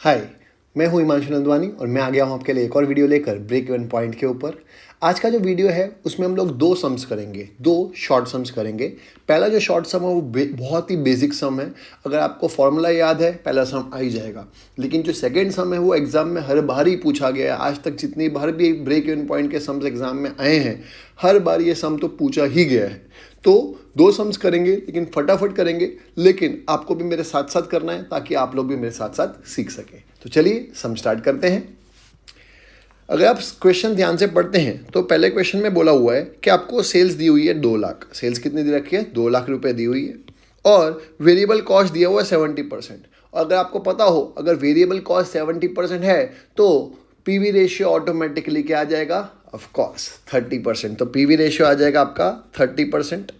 हाय, मैं हूं हिमांशु नंदवानी और मैं आ गया हूं आपके लिए एक और वीडियो लेकर ब्रेक इवन पॉइंट के ऊपर। आज का जो वीडियो है उसमें हम लोग दो सम्स करेंगे, दो शॉर्ट सम्स करेंगे। पहला जो शॉर्ट सम है वो बहुत ही बेसिक सम है। अगर आपको फॉर्मूला याद है पहला सम आ ही जाएगा। लेकिन जो सेकेंड सम है वो एग्जाम में हर बार ही पूछा गया है। आज तक जितनी बार भी ब्रेक इवन पॉइंट के सम्स एग्जाम में आए हैं हर बार ये सम तो पूछा ही गया है। तो दो सम्स करेंगे लेकिन फटाफट करेंगे, लेकिन आपको भी मेरे साथ साथ करना है ताकि आप लोग भी मेरे साथ साथ सीख सकें। तो चलिए सम स्टार्ट करते हैं। अगर आप क्वेश्चन ध्यान से पढ़ते हैं तो पहले क्वेश्चन में बोला हुआ है कि आपको सेल्स दी हुई है 2 लाख। सेल्स कितनी दी रखी है? 2 लाख रुपए दी हुई है और वेरिएबल कॉस्ट दिया हुआ है 70%। और अगर आपको पता हो अगर वेरिएबल कॉस्ट 70% है तो पीवी रेशियो ऑटोमेटिकली क्या आ जाएगा? Of course 30%। तो पीवी रेशियो आ जाएगा आपका 30%।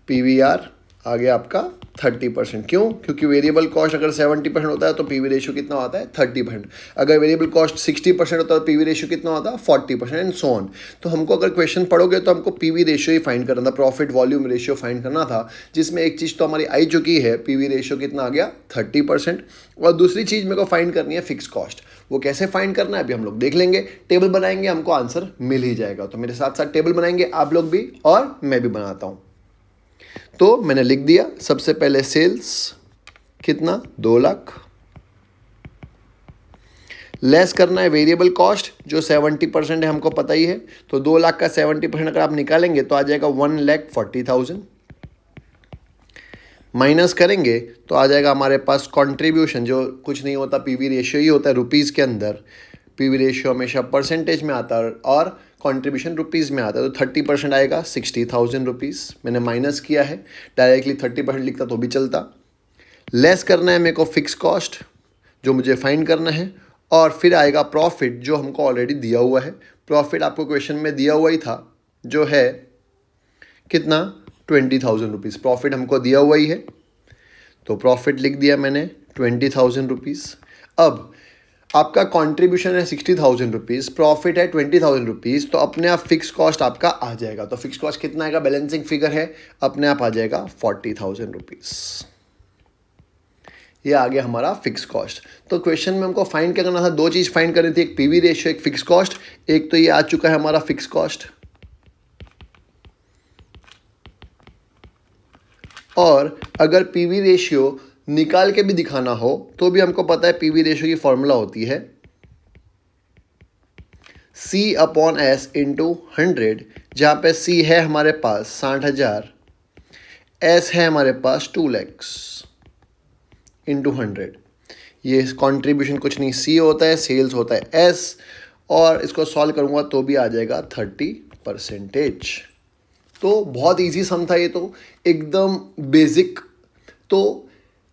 पीवीआर आ गया आपका 30%। क्यों? क्योंकि वेरिएबल कॉस्ट अगर 70% होता है तो पीवी रेशियो कितना होता है? 30%। अगर वेरिएबल कॉस्ट 60% होता है तो पीवी रेशियो कितना होता है? 40% एंड सो ऑन। तो हमको अगर क्वेश्चन पढ़ोगे तो हमको पीवी रेशियो ही फाइंड करना था, प्रॉफिट वॉल्यूम रेशियो फाइंड करना था, जिसमें एक चीज़ तो हमारी आई चुकी है, पीवी रेशियो कितना आ गया? 30%। और दूसरी चीज़ मेरे को फाइंड करनी है फिक्स कॉस्ट। वो कैसे फाइंड करना है अभी हम लोग देख लेंगे। टेबल बनाएंगे, हमको आंसर मिल ही जाएगा। तो मेरे साथ साथ टेबल बनाएंगे आप लोग भी और मैं भी बनाता हूँ। तो मैंने लिख दिया सबसे पहले सेल्स कितना? 2 लाख। लेस करना है वेरिएबल कॉस्ट जो 70% है, हमको पता ही है। तो 2 लाख का 70% अगर आप निकालेंगे तो आ जाएगा 1,40,000। माइनस करेंगे तो आ जाएगा हमारे पास कंट्रीब्यूशन, जो कुछ नहीं होता पीवी रेशियो ही होता है रुपीज़ के अंदर। पीवी रेशियो हमेशा परसेंटेज में आता है और कंट्रीब्यूशन रुपीज़ में आता है। तो 30% आएगा 60,000 रुपीज़। मैंने माइनस किया है, डायरेक्टली 30% लिखता तो भी चलता। लेस करना है मेरे को फिक्स कॉस्ट जो मुझे फाइंड करना है, और फिर आएगा प्रॉफिट जो हमको ऑलरेडी दिया हुआ है। प्रॉफिट आपको क्वेश्चन में दिया हुआ ही था, जो है कितना? 20,000 रुपीज़। प्रॉफिट हमको दिया हुआ ही है तो प्रॉफिट लिख दिया मैंने 20,000 रुपीज़। अब आपका कंट्रीब्यूशन है 60,000 रुपीज़, प्रॉफिट है 20,000 रुपीज़, तो अपने आप फिक्स कॉस्ट आपका आ जाएगा। तो फिक्स कॉस्ट कितना आएगा? बैलेंसिंग फिगर है, अपने आप आ जाएगा 40,000 रुपीज़। ये आ गया हमारा फिक्स कॉस्ट। तो क्वेश्चन में हमको फाइंड क्या करना था? दो चीज़ फाइंड करनी थी, एक पीवी रेशियो, एक फिक्स कॉस्ट। एक तो ये आ चुका है हमारा फिक्स कॉस्ट, और अगर पीवी रेशियो निकाल के भी दिखाना हो तो भी हमको पता है पीवी रेशियो की फॉर्मूला होती है C/S इंटू 100, जहाँ पे C है हमारे पास 60,000, S है हमारे पास 2 lakhs इंटू 100। ये कंट्रीब्यूशन कुछ नहीं, C होता है, सेल्स होता है S, और इसको सॉल्व करूँगा तो भी आ जाएगा 30%। तो बहुत इजी सम था ये, तो एकदम बेसिक। तो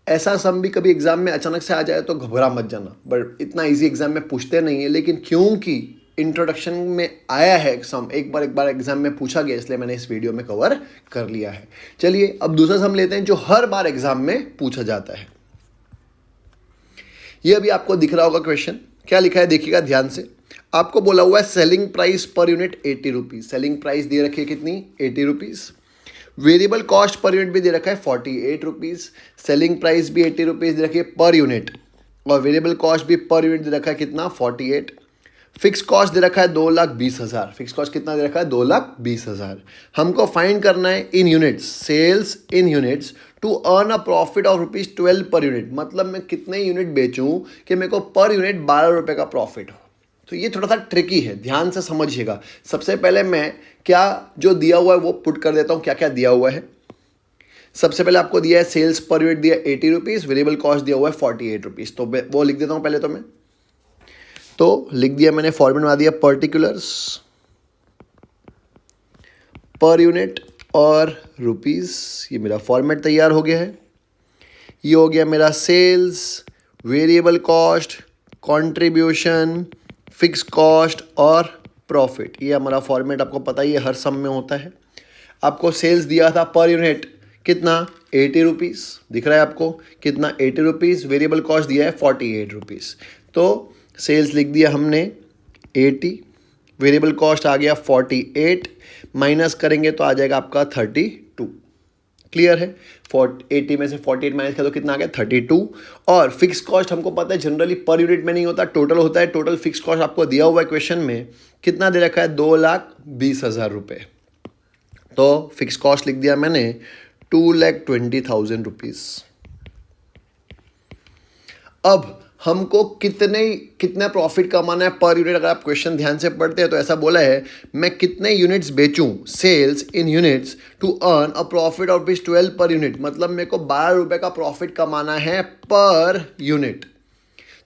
ऐसा सम भी कभी एग्जाम में अचानक से आ जाए तो घबरा मत जाना, बट इतना इजी एग्जाम में पूछते नहीं है। लेकिन क्योंकि इंट्रोडक्शन में आया है सम, एक बार एग्जाम में पूछा गया, इसलिए मैंने इस वीडियो में कवर कर लिया है। चलिए अब दूसरा सम लेते हैं जो हर बार एग्जाम में पूछा जाता है। ये अभी आपको दिख रहा होगा क्वेश्चन, क्या लिखा है देखिएगा ध्यान से। आपको बोला हुआ है selling price per unit 80 rupees. Selling price दे रखी है कितनी? 80 rupees. Variable cost per unit भी दे रखा है 48 रुपीज़। सेलिंग प्राइस भी 80 रुपीज़ दे रखी है पर यूनिट, और वेरिएबल कॉस्ट भी पर यूनिट दे रखा है कितना? 48। फिक्स कॉस्ट दे रखा है 2,20,000। फिक्स कॉस्ट कितना दे रखा है? 2,20,000। हमको फाइंड करना है in units, sales in units to earn a profit of ₹12 per unit. मतलब मैं कितने यूनिट बेचूं कि मेरे को पर यूनिट 12 रुपये का प्रॉफिट हो। तो ये थोड़ा सा ट्रिकी है, ध्यान से समझिएगा। सबसे पहले मैं क्या जो दिया हुआ है वो पुट कर देता हूँ, क्या क्या दिया हुआ है। सबसे पहले आपको दिया है सेल्स पर यूनिट दिया 80 रुपीज़, वेरिएबल कॉस्ट दिया हुआ है 48 रुपीज़। तो वो लिख देता हूँ पहले तो मैं। तो लिख दिया मैंने, फॉर्मेट बना दिया पर्टिकुलर्स, पर यूनिट और रुपीज़। ये मेरा फॉर्मेट तैयार हो गया है। ये हो गया मेरा sales, variable cost, contribution, fix cost और प्रॉफिट। ये हमारा फॉर्मेट आपको पता ही है, हर सम में होता है। आपको सेल्स दिया था पर यूनिट कितना? 80 रुपीज़। दिख रहा है आपको कितना? 80 रुपीज़। वेरिएबल कॉस्ट दिया है 48 रुपीज़। तो सेल्स लिख दिया हमने 80, वेरिएबल कॉस्ट आ गया 48, माइनस करेंगे तो आ जाएगा आपका 32। क्लियर है? 80 में से 48 माइनस किया तो कितना आ गया 32। और फिक्स कॉस्ट हमको पता है जनरली पर यूनिट में नहीं होता, टोटल होता है। टोटल फिक्स कॉस्ट आपको दिया हुआ है क्वेश्चन में, कितना दे रखा है 2,20,000 रुपये। तो फिक्स कॉस्ट लिख दिया मैंने 2,20,000 रुपीज़। अब हमको कितना प्रॉफिट कमाना है पर यूनिट। अगर आप क्वेश्चन ध्यान से पढ़ते हैं तो ऐसा बोला है, मैं कितने यूनिट्स बेचूं, sales in units to earn a profit of rupees 12 per unit. मतलब मेरे को 12 रुपये का प्रॉफिट कमाना है पर यूनिट।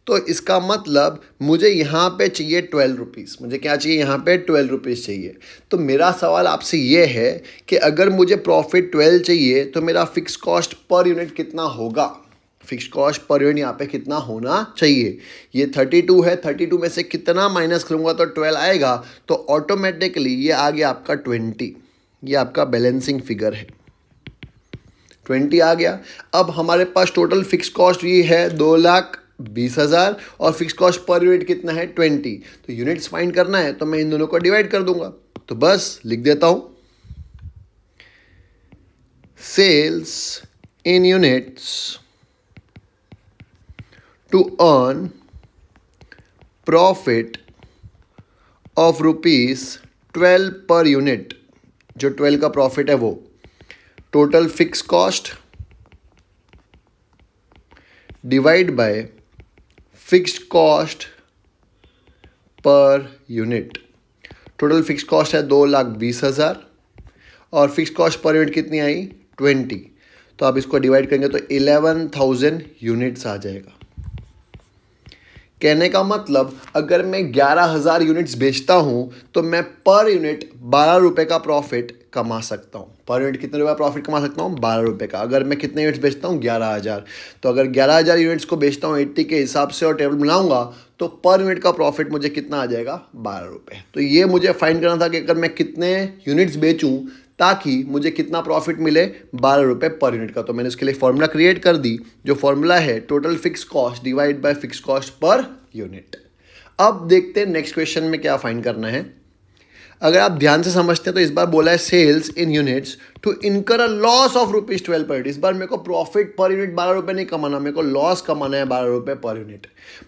तो इसका मतलब मुझे यहाँ पे चाहिए 12 रुपीज़। मुझे क्या चाहिए यहाँ पे 12 रुपीज़ चाहिए। तो मेरा सवाल आपसे ये है कि अगर मुझे प्रॉफिट 12 चाहिए तो मेरा फिक्स कॉस्ट पर यूनिट कितना होगा। फिक्स कॉस्ट पर यूनिट यहाँ पे कितना होना चाहिए। ये 32 है, 32 में से कितना माइनस करूँगा तो 12 आएगा। तो ऑटोमेटिकली ये आ गया आपका 20। ये आपका बैलेंसिंग फिगर है, 20 आ गया। अब हमारे पास टोटल फिक्स कॉस्ट ये है 2,20,000 और फिक्स कॉस्ट पर यूनिट कितना है 20। तो यूनिट्स फाइंड करना है तो मैं इन दोनों को डिवाइड कर दूंगा। तो बस लिख देता हूं, sales in units to earn profit of ₹12 per unit. जो 12 का प्रॉफिट है वो total fix cost divide by fixed cost per unit. Total fix cost है 2,20,000 और फिक्स कॉस्ट पर यूनिट कितनी आई 20। तो आप इसको डिवाइड करेंगे तो 11,000 यूनिट्स आ जाएगा। कहने का मतलब अगर मैं 11,000 यूनिट्स बेचता हूं तो मैं पर यूनिट 12 रुपये का प्रॉफिट कमा सकता हूं। पर यूनिट कितने रुपये प्रॉफिट कमा सकता हूं 12 रुपये का। अगर मैं कितने यूनिट्स बेचता हूं 11,000। तो अगर 11,000 यूनिट्स को बेचता हूं 80 के हिसाब से और टेबल बनाऊंगा तो पर यूनिट का प्रॉफिट मुझे कितना आ जाएगा 12 रुपये। तो ये मुझे फाइंड करना था कि अगर मैं कितने यूनिट्स बेचूं ताकि मुझे कितना प्रॉफिट मिले 12 रुपये पर यूनिट का। तो मैंने उसके लिए फॉर्मूला क्रिएट कर दी। जो फॉर्मूला है total fix cost divide by fix cost per unit. अब देखते हैं नेक्स्ट क्वेश्चन में क्या फाइंड करना है। अगर आप ध्यान से समझते हैं तो इस बार बोला है सेल्स इन यूनिट्स टू इनकर a loss of ₹12 per unit. इस बार मेरे को प्रॉफिट पर यूनिट 12 रुपये नहीं कमाना, मेरे को लॉस कमाना है 12 रुपये पर यूनिट।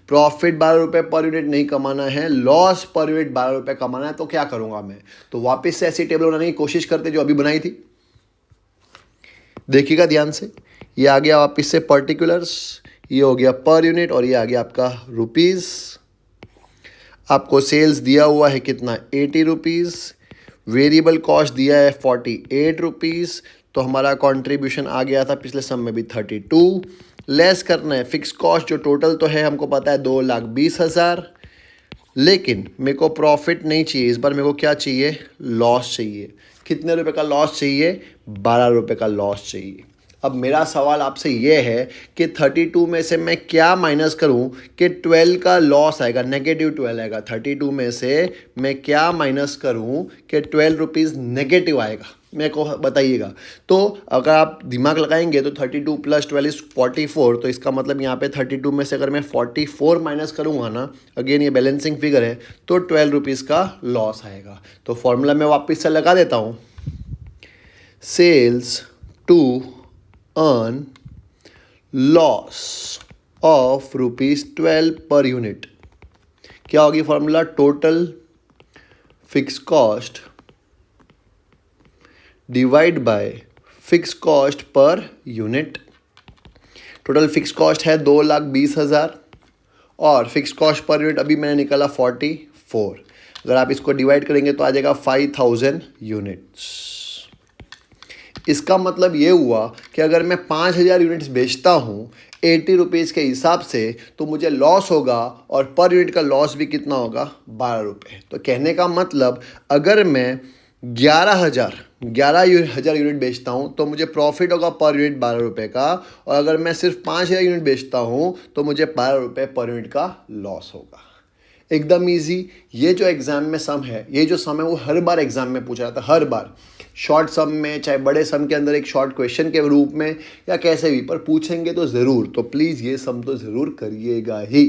प्रॉफिट 12 रुपये पर यूनिट नहीं कमाना है, लॉस पर यूनिट 12 रुपये कमाना है। तो क्या करूंगा मैं, तो वापस से ऐसी टेबल बनाने की कोशिश करते जो अभी बनाई थी। देखिएगा ध्यान से, ये आ गया वापस से पर्टिकुलर्स, ये हो गया पर यूनिट और ये आ गया आपका रुपीज़। आपको सेल्स दिया हुआ है कितना 80 रुपीज़, वेरिएबल कॉस्ट दिया है 48 रुपीज़। तो हमारा कंट्रीब्यूशन आ गया था पिछले सम में भी 32। लेस करना है फिक्स कॉस्ट, जो टोटल तो है हमको पता है 2,20,000, लेकिन मेरे को प्रॉफिट नहीं चाहिए। इस बार मेरे को क्या चाहिए, लॉस चाहिए। कितने रुपए का लॉस चाहिए 12 रुपये का लॉस चाहिए। अब मेरा सवाल आपसे ये है कि 32 में से मैं क्या माइनस करूं कि 12 का लॉस आएगा, -12 आएगा। 32 में से मैं क्या माइनस करूं कि 12 रुपीज़ नेगेटिव आएगा, मेरे को बताइएगा। तो अगर आप दिमाग लगाएंगे तो 32 + 12 = 44। तो इसका मतलब यहाँ पे 32 में से अगर मैं 44 माइनस करूँगा ना, अगेन ये बैलेंसिंग फिगर है, तो 12 रुपीज़ का लॉस आएगा। तो फॉर्मूला मैं वापस से लगा देता हूँ, sales to earn loss of ₹12 per unit. क्या होगी formula, total fix cost divide by fix cost per unit. Total fix cost है 2,20,000 और फिक्स कॉस्ट पर यूनिट अभी मैंने निकाला 44। अगर आप इसको डिवाइड करेंगे तो आ जाएगा 5,000 यूनिट्स। इसका मतलब ये हुआ कि अगर मैं 5,000 यूनिट्स बेचता हूँ 80 रुपीज़ के हिसाब से तो मुझे लॉस होगा, और पर यूनिट का लॉस भी कितना होगा 12 रुपये। तो कहने का मतलब अगर मैं 11,000 यूनिट बेचता हूँ तो मुझे प्रॉफिट होगा पर यूनिट 12 रुपये का, और अगर मैं सिर्फ 5,000 यूनिट बेचता हूँ तो मुझे 12 रुपये पर यूनिट का लॉस होगा। एकदम इजी। ये जो एग्ज़ाम में सम है, ये जो सम है वो हर बार एग्ज़ाम में पूछा जाता है, हर बार शॉर्ट सम में, चाहे बड़े सम के अंदर एक शॉर्ट क्वेश्चन के रूप में या कैसे भी, पर पूछेंगे तो ज़रूर। तो प्लीज़ ये सम तो ज़रूर करिएगा ही।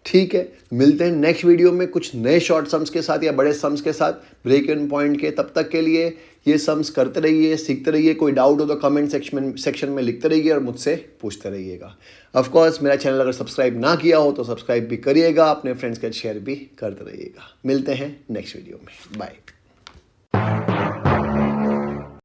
ठीक है, मिलते हैं नेक्स्ट वीडियो में कुछ नए शॉर्ट सम्स के साथ या बड़े सम्स के साथ ब्रेक इवन पॉइंट के। तब तक के लिए ये सम्स करते रहिए, सीखते रहिए। कोई डाउट हो तो कमेंट सेक्शन में लिखते रहिए और मुझसे पूछते रहिएगा। ऑफ कोर्स मेरा चैनल अगर सब्सक्राइब ना किया हो तो सब्सक्राइब भी करिएगा, अपने फ्रेंड्स के साथ शेयर भी करते रहिएगा। मिलते हैं नेक्स्ट वीडियो में, बाय।